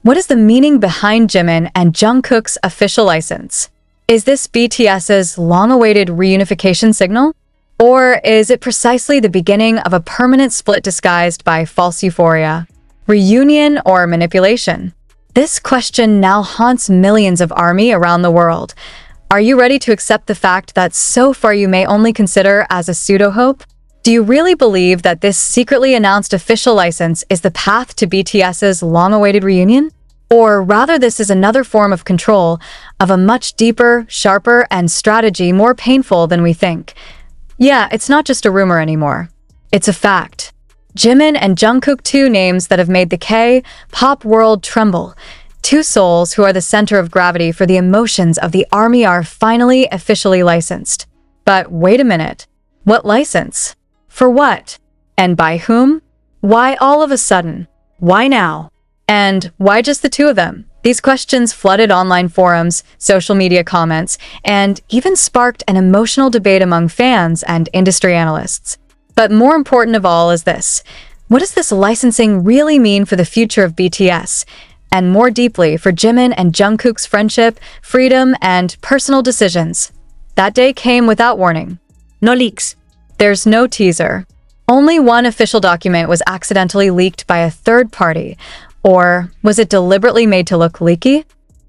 What is the meaning behind Jimin and Jungkook's official license? Is this BTS's long-awaited reunification signal? Or is it precisely the beginning of a permanent split disguised by false euphoria? Reunion or manipulation? This question now haunts millions of ARMY around the world. Are you ready to accept the fact that so far you may only consider as a pseudo-hope? Do you really believe that this secretly announced official license is the path to BTS's long-awaited reunion? Or rather, this is another form of control, of a much deeper, sharper, and strategy more painful than we think? Yeah, it's not just a rumor anymore. It's a fact. Jimin and Jungkook, two names that have made the K-pop world tremble. Two souls who are the center of gravity for the emotions of the ARMY are finally officially licensed. But wait a minute. What license? For what? And by whom? Why all of a sudden? Why now? And why just the two of them? These questions flooded online forums, social media comments, and even sparked an emotional debate among fans and industry analysts. But more important of all is this: what does this licensing really mean for the future of BTS? And more deeply, for Jimin and Jungkook's friendship, freedom, and personal decisions? That day came without warning. No leaks. There's no teaser. Only one official document was accidentally leaked by a third party. Or was it deliberately made to look leaky?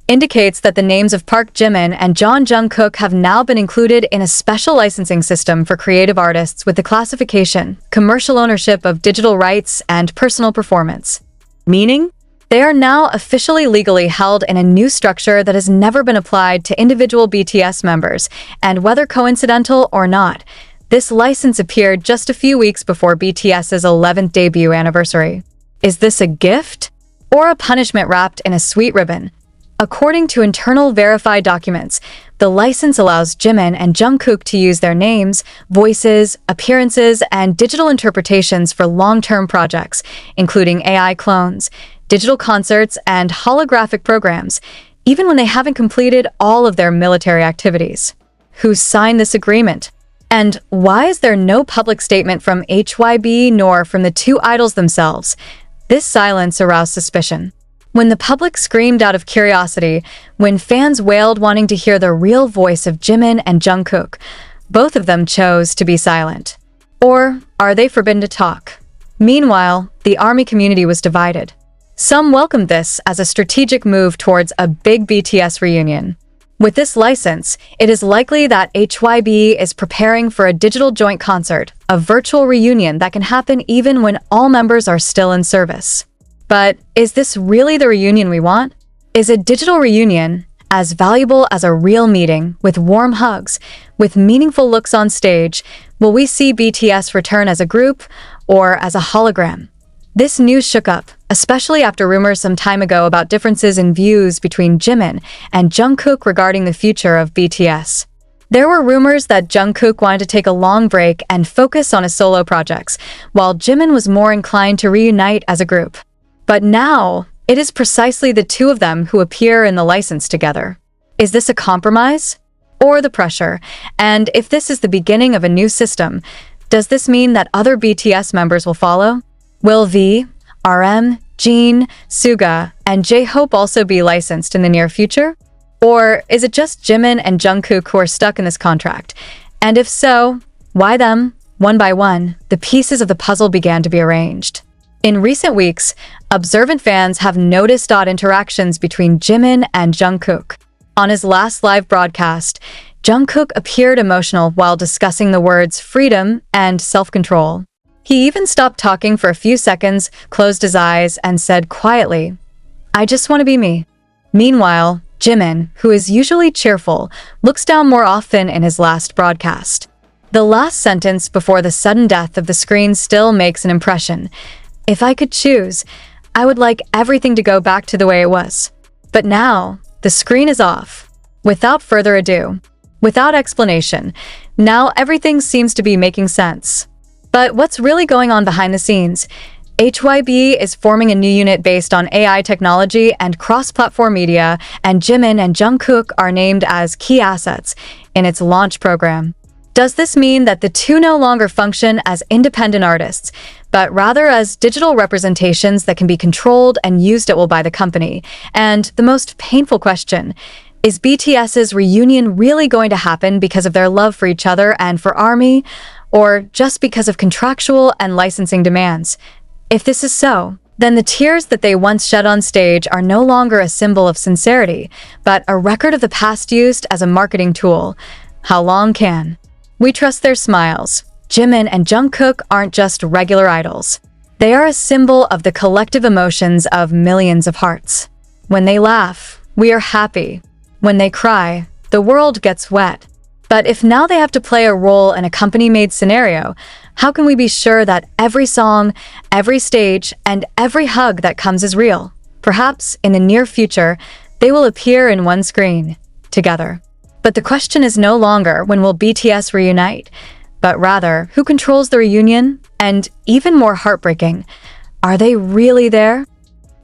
Indicates that the names of Park Jimin and Jungkook have now been included in a special licensing system for creative artists with the classification, commercial ownership of digital rights, and personal performance. Meaning, they are now officially legally held in a new structure that has never been applied to individual BTS members, and whether coincidental or not, this license appeared just a few weeks before BTS's 11th debut anniversary. Is this a gift? Or a punishment wrapped in a sweet ribbon? According to internal verified documents, the license allows Jimin and Jungkook to use their names, voices, appearances, and digital interpretations for long-term projects, including AI clones, digital concerts, and holographic programs, even when they haven't completed all of their military activities. Who signed this agreement? And why is there no public statement from HYB nor from the two idols themselves? This silence aroused suspicion. When the public screamed out of curiosity, when fans wailed wanting to hear the real voice of Jimin and Jungkook, both of them chose to be silent. Or are they forbidden to talk? Meanwhile, the ARMY community was divided. Some welcomed this as a strategic move towards a big BTS reunion. With this license, it is likely that HYB is preparing for a digital joint concert, a virtual reunion that can happen even when all members are still in service. But is this really the reunion we want? Is a digital reunion as valuable as a real meeting, with warm hugs, with meaningful looks on stage? Will we see BTS return as a group or as a hologram? This news shook up, especially after rumors some time ago about differences in views between Jimin and Jungkook regarding the future of BTS. There were rumors that Jungkook wanted to take a long break and focus on his solo projects, while Jimin was more inclined to reunite as a group. But now, it is precisely the two of them who appear in the license together. Is this a compromise? Or the pressure? And if this is the beginning of a new system, does this mean that other BTS members will follow? Will V, RM, Jin, Suga, and J-Hope also be licensed in the near future? Or is it just Jimin and Jungkook who are stuck in this contract? And if so, why them? One by one, the pieces of the puzzle began to be arranged. In recent weeks, observant fans have noticed odd interactions between Jimin and Jungkook. On his last live broadcast, Jungkook appeared emotional while discussing the words freedom and self-control. He even stopped talking for a few seconds, closed his eyes, and said quietly, "I just want to be me." Meanwhile, Jimin, who is usually cheerful, looks down more often in his last broadcast. The last sentence before the sudden death of the screen still makes an impression. "If I could choose, I would like everything to go back to the way it was. But now, the screen is off." Without further ado, without explanation, now everything seems to be making sense. But what's really going on behind the scenes? HYB is forming a new unit based on AI technology and cross-platform media, and Jimin and Jungkook are named as key assets in its launch program. Does this mean that the two no longer function as independent artists, but rather as digital representations that can be controlled and used at will by the company. And the most painful question: is BTS's reunion really going to happen because of their love for each other and for ARMY, or just because of contractual and licensing demands? If this is so, then the tears that they once shed on stage are no longer a symbol of sincerity, but a record of the past used as a marketing tool. How long can we trust their smiles? JIMIN and JUNGKOOK aren't just regular idols. They are a symbol of the collective emotions of millions of hearts. When they laugh, we are happy. When they cry, the world gets wet. But if now they have to play a role in a company-made scenario, how can we be sure that every song, every stage, and every hug that comes is real? Perhaps, in the near future, they will appear in one screen, together. But the question is no longer when will BTS reunite, but rather who controls the reunion, and even more heartbreaking, are they really there?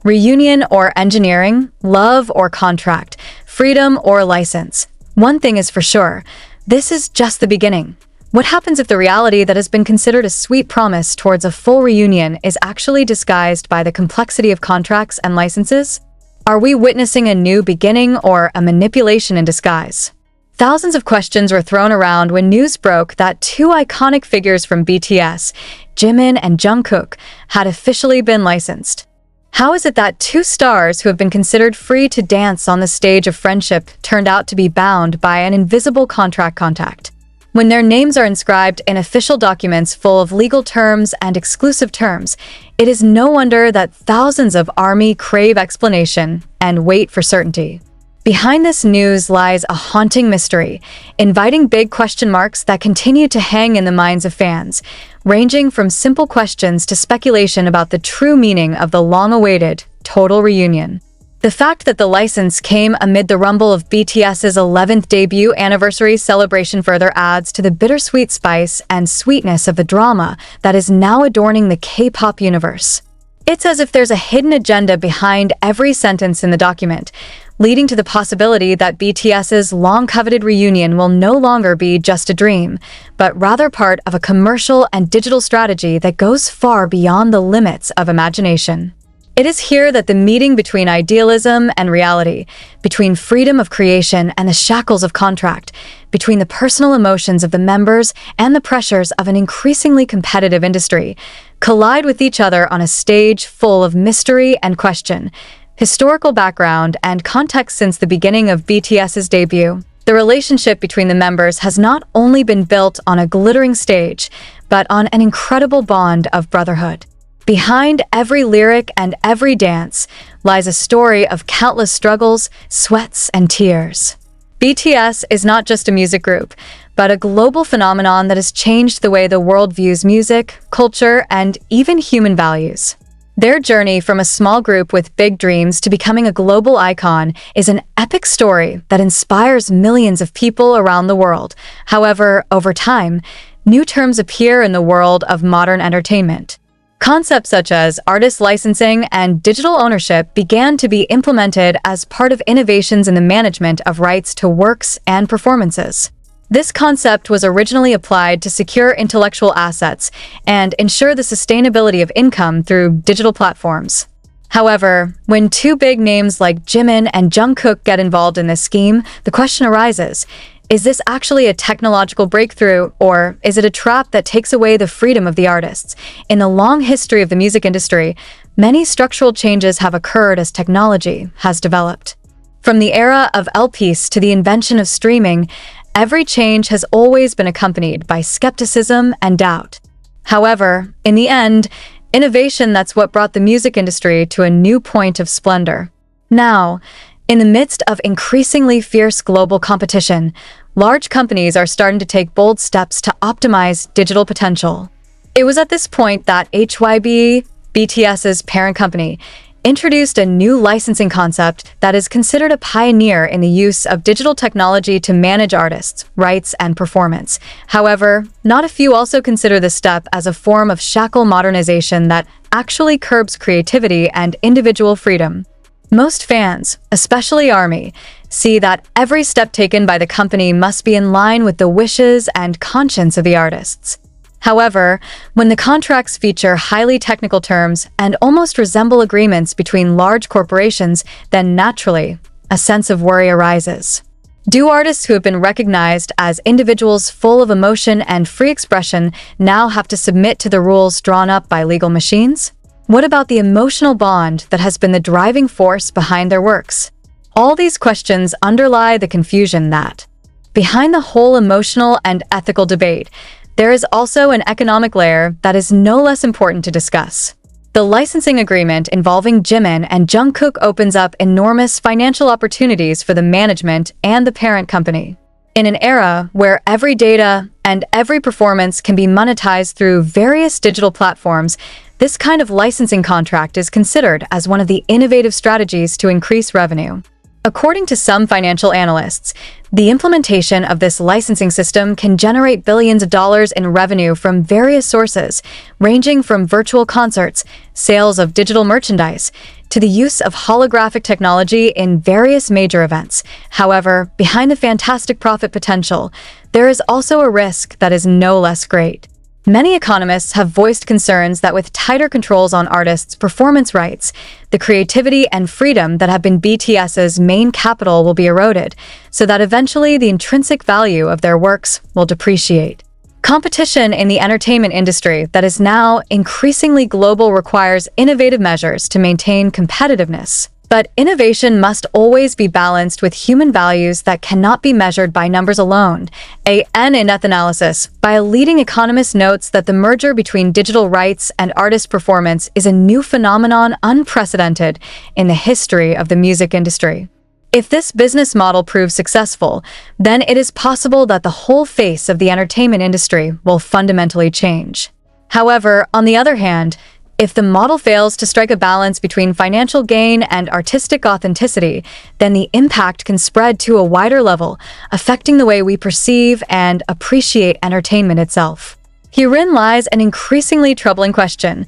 Reunion or engineering, love or contract, freedom or license. One thing is for sure, this is just the beginning. What happens if the reality that has been considered a sweet promise towards a full reunion is actually disguised by the complexity of contracts and licenses? Are we witnessing a new beginning or a manipulation in disguise? Thousands of questions were thrown around when news broke that two iconic figures from BTS, JIMIN and JUNGKOOK, had officially been licensed. How is it that two stars who have been considered free to dance on the stage of friendship turned out to be bound by an invisible contract? When their names are inscribed in official documents full of legal terms and exclusive terms, it is no wonder that thousands of ARMY crave explanation and wait for certainty. Behind this news lies a haunting mystery, inviting big question marks that continue to hang in the minds of fans, ranging from simple questions to speculation about the true meaning of the long-awaited total reunion. The fact that the license came amid the rumble of BTS's 11th debut anniversary celebration further adds to the bittersweet spice and sweetness of the drama that is now adorning the K-pop universe. It's as if there's a hidden agenda behind every sentence in the document, leading to the possibility that BTS's long-coveted reunion will no longer be just a dream, but rather part of a commercial and digital strategy that goes far beyond the limits of imagination. It is here that the meeting between idealism and reality, between freedom of creation and the shackles of contract, between the personal emotions of the members and the pressures of an increasingly competitive industry, collide with each other on a stage full of mystery and question, historical background, and context. Since the beginning of BTS's debut, the relationship between the members has not only been built on a glittering stage, but on an incredible bond of brotherhood. Behind every lyric and every dance lies a story of countless struggles, sweats, and tears. BTS is not just a music group, but a global phenomenon that has changed the way the world views music, culture, and even human values. Their journey from a small group with big dreams to becoming a global icon is an epic story that inspires millions of people around the world. However, over time, new terms appear in the world of modern entertainment. Concepts such as artist licensing and digital ownership began to be implemented as part of innovations in the management of rights to works and performances. This concept was originally applied to secure intellectual assets and ensure the sustainability of income through digital platforms. However, when two big names like JIMIN and JUNGKOOK get involved in this scheme, the question arises: is this actually a technological breakthrough, or is it a trap that takes away the freedom of the artists? In the long history of the music industry, many structural changes have occurred as technology has developed. From the era of LPs to the invention of streaming, every change has always been accompanied by skepticism and doubt. However, in the end, innovation, that's what brought the music industry to a new point of splendor. Now, in the midst of increasingly fierce global competition, large companies are starting to take bold steps to optimize digital potential. It was at this point that HYB, BTS's parent company, introduced a new licensing concept that is considered a pioneer in the use of digital technology to manage artists, rights, and performance. However, not a few also consider this step as a form of shackle modernization that actually curbs creativity and individual freedom. Most fans, especially ARMY, see that every step taken by the company must be in line with the wishes and conscience of the artists. However, when the contracts feature highly technical terms and almost resemble agreements between large corporations, then naturally, a sense of worry arises. Do artists who have been recognized as individuals full of emotion and free expression now have to submit to the rules drawn up by legal machines? What about the emotional bond that has been the driving force behind their works? All these questions underlie the confusion that, behind the whole emotional and ethical debate, there is also an economic layer that is no less important to discuss. The licensing agreement involving JIMIN and JUNGKOOK opens up enormous financial opportunities for the management and the parent company. In an era where every data and every performance can be monetized through various digital platforms, this kind of licensing contract is considered as one of the innovative strategies to increase revenue. According to some financial analysts, the implementation of this licensing system can generate billions of dollars in revenue from various sources, ranging from virtual concerts, sales of digital merchandise, to the use of holographic technology in various major events. However, behind the fantastic profit potential, there is also a risk that is no less great. Many economists have voiced concerns that with tighter controls on artists' performance rights, the creativity and freedom that have been BTS's main capital will be eroded, so that eventually the intrinsic value of their works will depreciate. Competition in the entertainment industry that is now increasingly global requires innovative measures to maintain competitiveness. But innovation must always be balanced with human values that cannot be measured by numbers alone. An in-depth analysis by a leading economist notes that the merger between digital rights and artist performance is a new phenomenon unprecedented in the history of the music industry. If this business model proves successful, then it is possible that the whole face of the entertainment industry will fundamentally change. However, on the other hand, if the model fails to strike a balance between financial gain and artistic authenticity, then the impact can spread to a wider level, affecting the way we perceive and appreciate entertainment itself. Herein lies an increasingly troubling question.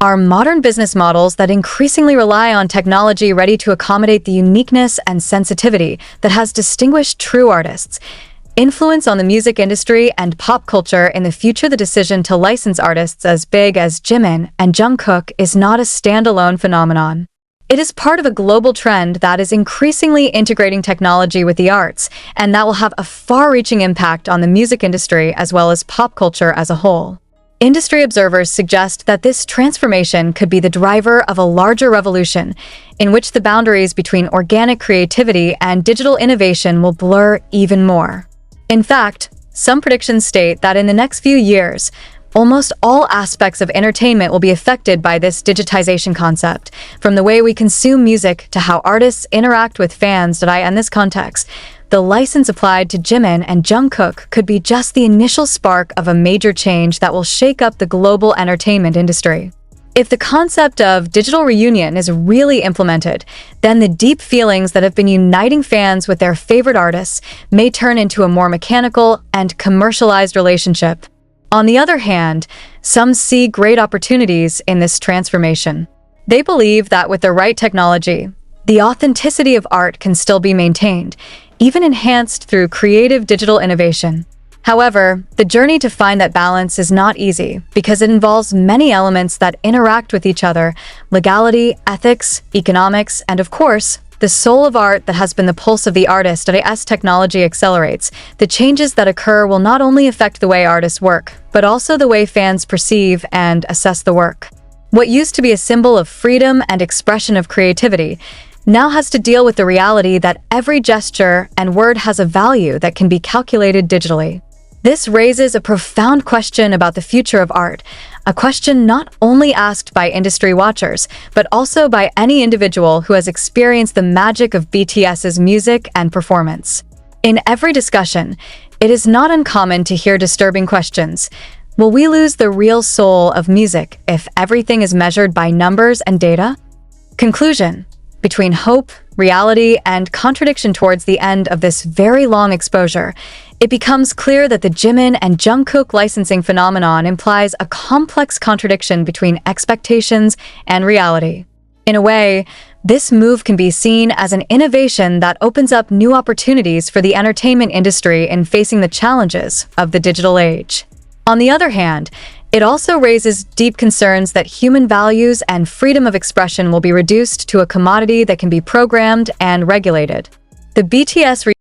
Are modern business models that increasingly rely on technology ready to accommodate the uniqueness and sensitivity that has distinguished true artists? Influence on the music industry and pop culture in the future. The decision to license artists as big as JIMIN and JUNGKOOK is not a standalone phenomenon. It is part of a global trend that is increasingly integrating technology with the arts, and that will have a far-reaching impact on the music industry as well as pop culture as a whole. Industry observers suggest that this transformation could be the driver of a larger revolution, in which the boundaries between organic creativity and digital innovation will blur even more. In fact, some predictions state that in the next few years, almost all aspects of entertainment will be affected by this digitization concept, from the way we consume music to how artists interact with fans. In this context, the license applied to JIMIN and JUNGKOOK could be just the initial spark of a major change that will shake up the global entertainment industry. If the concept of digital reunion is really implemented, then the deep feelings that have been uniting fans with their favorite artists may turn into a more mechanical and commercialized relationship. On the other hand, some see great opportunities in this transformation. They believe that with the right technology, the authenticity of art can still be maintained, even enhanced through creative digital innovation. However, the journey to find that balance is not easy because it involves many elements that interact with each other: legality, ethics, economics, and of course, the soul of art that has been the pulse of the artist. As technology accelerates, the changes that occur will not only affect the way artists work, but also the way fans perceive and assess the work. What used to be a symbol of freedom and expression of creativity now has to deal with the reality that every gesture and word has a value that can be calculated digitally. This raises a profound question about the future of art, a question not only asked by industry watchers, but also by any individual who has experienced the magic of BTS's music and performance. In every discussion, it is not uncommon to hear disturbing questions. Will we lose the real soul of music if everything is measured by numbers and data? Conclusion: between hope, reality, and contradiction towards the end of this very long exposure, it becomes clear that the JIMIN and JUNGKOOK licensing phenomenon implies a complex contradiction between expectations and reality. In a way, this move can be seen as an innovation that opens up new opportunities for the entertainment industry in facing the challenges of the digital age. On the other hand, it also raises deep concerns that human values and freedom of expression will be reduced to a commodity that can be programmed and regulated. The BTS